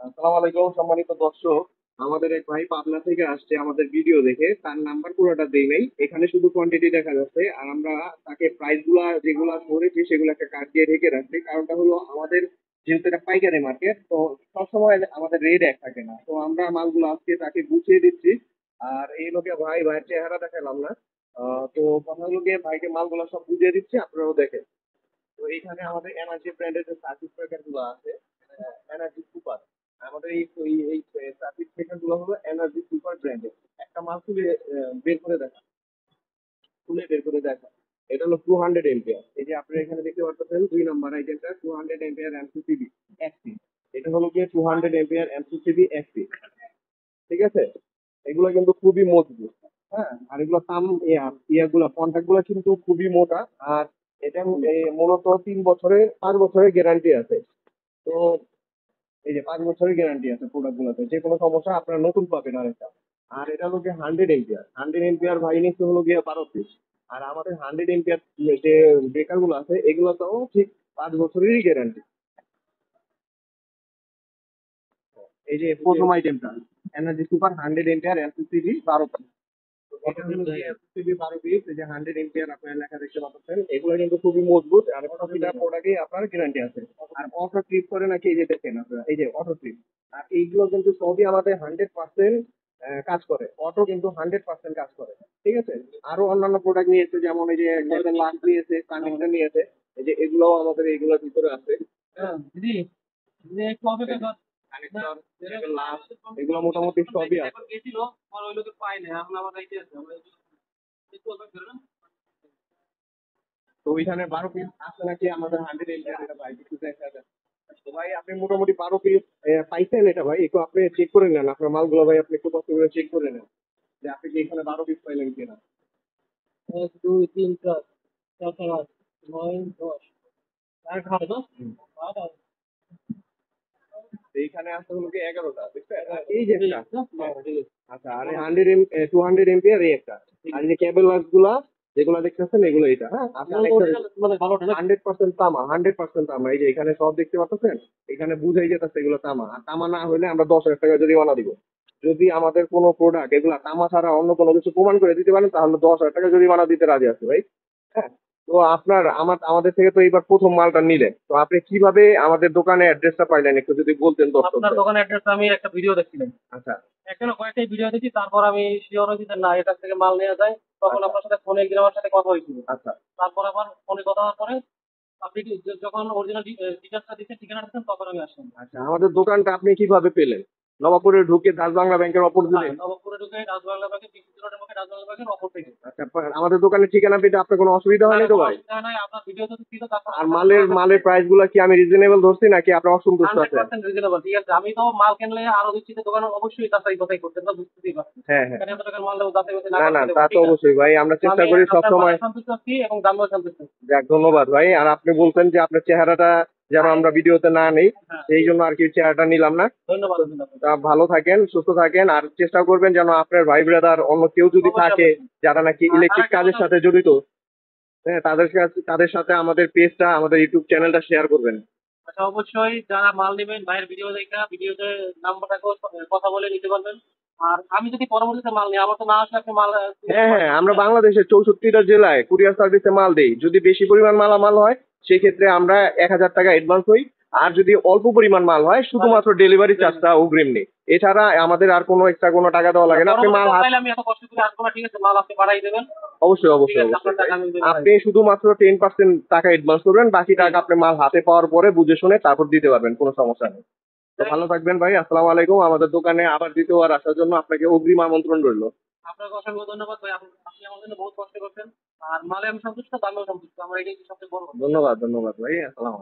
আসসালামু আলাইকুম সম্মানিত দর্শক। আমাদের এক ভাই পাবনা থেকে আসছে আমাদের ভিডিও দেখে, তার নাম্বার পুরোটা দেই নাই, এখানে শুধু কোয়ান্টিটি দেখা যাচ্ছে। আর আমরা তাকে প্রাইস গুলা যেগুলা ধরেছি সেগুলো একটা কার্ড দিয়ে রেখে রাখছি। কারণটা হলো আমাদের যেহেতু এটা পাইকারি মার্কেট, তো সবসময় আমাদের রেট এক থাকে না, তো আমরা মালগুলো আজকে তাকে গুছিয়ে দিচ্ছি। আর এই লোকে ভাইয়ের চেহারা দেখালাম না। তো কথা হলো গিয়ে ভাইকে মালগুলো সব বুঝিয়ে দিচ্ছি, আপনারাও দেখেন। তো এইখানে আমাদের এনার্জি ব্র্যান্ডের যে সার্কিট ব্রেকার গুলো আছে, এনার্জি সুপার, আমাদের এই সার্কিট ব্রেকার গুলো হলো এনার্জি সুপার ব্র্যান্ডের। একটা মাল খুলে বের করে দেখা, খুলে বের করে দেখা। এটা হলো 200 এমপিআর। এই যে আপনি এখানে দেখতে পাচ্ছেন 2 নম্বর আইটেমটা 200 এমপিআর এমসিসিবি এক্সপি। এটা হলো গিয়ে 200 এমপিআর এমসিসিবি এক্সপি। ঠিক আছে, এগুলো কিন্তু খুবই মজবুত। হ্যাঁ, আর এগুলো ইয়াগুলো কন্ট্রাক্ট গুলো কিন্তু খুবই মোটা। আর এটা মূলত 3 বছরের 5 বছরের গ্যারান্টি আছে। তো এই যে 5 বছরের গ্যারান্টি আছে প্রোডাক্ট গুলোতে, যে কোনো সমস্যা আপনারা নতুন পাবেন আরেকটা। আর এটা হলো গিয়ে 100 এমপিআর। 100 এমপিআর ভাই নিচ্ছে হলো গিয়ে 12 পিস। আর আমাদের 100 এমপিআর যে ব্রেকার গুলো আছে এগুলোতেও ঠিক 5 বছরেরই গ্যারান্টি। এই যে প্রথম আইটেমটা এনার্জি সুপার 100 এমপিআর এলসিসিবি 12 পিস। এটা হলো যে এলসিসিবি 12 পিস। এই যে 100 এমপিআর আপনার লেখা দেখতে পাচ্ছেন, এগুলো কিন্তু খুবই মজবুত। আর প্রতিটা প্রোডাক্টে আপনার গ্যারান্টি আছে। আর অটো ট্রিপ করে নাকি, এই যে দেখেন আপনারা, এই যে অটো ট্রিপ। আর এইগুলো কিন্তু সবই আমাদের 100% কাজ করে। অটো কিন্তু 100% কাজ করে। ঠিক আছে, আরো অন্যান্য প্রোডাক্ট নিয়েছে, যেমন এই যে লাস্ট নিয়েছে, কানেক্টর নিয়েছে। এই যে এগুলোও আমাদের এইগুলোর ভিতরে আছে। হ্যাঁ দিদি, একটু অপেক্ষা কর। কানেক্টর, লাস্ট, এগুলো মোটামুটি সবই আছে। গেছিল আর ওই লোকে পাই না, এখন আবার আইতে আছে। আমরা একটু অপেক্ষা করুন। তো ওইখানে 12 পিস আছে নাকি আমাদের 100 এমপিআর, এটা ভাই কিছু দেখা যায়। তো ভাই আপনি মোটামুটি 12 পিস পাইছেন। এটা ভাই একটু আপনি চেক করে নেন, আপনার মালগুলো ভাই আপনি একটু কষ্ট করে চেক করে নেন যে আপনি কি এখানে 12 পিস পাইলেন কিনা। 1 2 3 4 5 6 7 8 9 10 আর খাবে তো। এইখানে আছে হলো কি 11টা, বুঝছেন? আর এই যে একটা, আচ্ছা, আর 200 এমপিআর এই একটা। আর এই যে কেবল ওয়ার্স গুলা যেগুলো দেখতেছেন এগুলো, এটা হ্যাঁ আপনি মানে 100% তামা, 100% তামা। এই যে এখানে সব দেখতে পাচ্ছেন, এখানে বুঝাই যেতেছে এগুলো তামা। আর তামা না হলে আমরা 10,000 টাকা জরিমানা দিব। যদি আমাদের কোনো প্রোডাক্ট এগুলা তামা ছাড়া অন্য কোনো কিছু প্রমাণ করে দিতে পারেন, তাহলে 10,000 টাকা জরিমানা দিতে রাজি আছে ভাই। হ্যাঁ, তো আপনার আমাদের থেকে তো এইবার প্রথম মালটা নিলেন, তো আপনি কিভাবে আমাদের দোকানে অ্যাড্রেসটা পাইলেন একটু যদি বলতেন দর্শক। আপনার দোকানের অ্যাড্রেস আমি একটা ভিডিও দেখছিলাম। আচ্ছা, এখানে কয়েকটা ভিডিও দেখি, তারপর আমি শিওর হয়েছি যে না, এটার থেকে মাল নেওয়া যায়। তখন আপনার সাথে ফোনে একদিন আমার সাথে কথা হয়েছিল। আচ্ছা, তারপর আবার ফোনে কথা হওয়ার পরে আপনি যখন অরিজিনাল ডিটেলসটা দিচ্ছেন, ঠিকানা দিচ্ছেন, তখন আমি আসলাম। আচ্ছা, আমাদের দোকানটা আপনি কিভাবে পেলেন? নবাবপুরে ঢুকে দাস বাংলা ব্যাংকের অপর দিকে। নবাবপুরে ঢুকে দাস বাংলা ব্যাংকের বিদ্যুৎ রোডের মুখে দাস বাংলা ব্যাংকের অপর থেকে। আচ্ছা, আমাদের দোকানের ঠিকানা পেতে আপনার কোনো অসুবিধা হয়নি তো ভাই? অসুবিধা নাই, আপনার ভিডিও তো ছিল। তারপর আর মালের প্রাইস গুলো কি আমি রিজনেবল ধরছি নাকি আপনার অসন্তুষ্ট আছেন? 100% রিজনেবল। ঠিক আছে, আমি তো মাল কিনলে আরো দিচ্ছি, দোকানে অবশ্যই যাচাই বাছাই করতেন, তো বুঝতেই পারছেন। হ্যাঁ হ্যাঁ, এত টাকার মাল নেবো, যাচাই বাছাই না না করতে তা তো অবশ্যই ভাই, আমরা চেষ্টা করি সব সময়। সন্তুষ্ট আছি এবং দামেও সন্তুষ্ট আছি। যাক, ধন্যবাদ ভাই। আর আপনি বলছেন যে আপনার চেহারাটা যেন আমরা ভিডিওতে না নেই, সেই জন্য আর কি চেহারাটা নিলাম না। ধন্যবাদ। তা ভালো থাকেন, সুস্থ থাকেন, আর চেষ্টা করবেন যেন আপনার ভাই ব্রাদার অন্য কেউ যদি থাকে যারা নাকি ইলেকট্রিক কাজের সাথে জড়িত, হ্যাঁ, তাদের সাথে আমাদের পেজটা, আমাদের ইউটিউব চ্যানেলটা শেয়ার করবেন। আচ্ছা, অবশ্যই যারা মাল নেবেন ভাইয়ের ভিডিও দেখা, ভিডিওতে নাম্বারটা কথা বলে নিতে পারবেন। আর আমি যদি পরবর্তীতে মাল নিই, আমার তো না আসলে আপনি মাল। হ্যাঁ হ্যাঁ, আমরা বাংলাদেশের 64টা জেলায় কুরিয়ার সার্ভিসে মাল দেই। যদি বেশি পরিমাণ মালামাল হয় সেই ক্ষেত্রে আমরা 1,000 টাকা অ্যাডভান্স হই। আর যদি অল্প পরিমাণ মাল হয় শুধুমাত্র ডেলিভারি চার্জটা অগ্রিম নেই। এছাড়া আমাদের আর কোনো এক্সট্রা কোনো টাকা দেওয়া লাগে না। আপনি মাল আমি এত কষ্ট করে আসবো না, ঠিক আছে, মাল আপনি পাঠাই দেবেন। অবশ্যই অবশ্যই অবশ্যই আপনি শুধুমাত্র 10% টাকা অ্যাডভান্স করবেন, বাকি টাকা আপনি মাল হাতে পাওয়ার পরে বুঝে শুনে তারপর দিতে পারবেন, কোনো সমস্যা নেই। তো ভালো থাকবেন ভাই, আসসালামু আলাইকুম। আমাদের দোকানে আবার দ্বিতীয়বার আসার জন্য আপনাকে অগ্রিম আমন্ত্রণ রইল। আপনাকে অসংখ্য ধন্যবাদ ভাই, আপনি আমার জন্য বহুত কষ্ট করছেন। আর মালে আমি সন্তুষ্ট, দামেও সন্তুষ্ট, আমার এটাই সবচেয়ে বড়। ধন্যবাদ ধন্যবাদ ভাই, আসসালাম।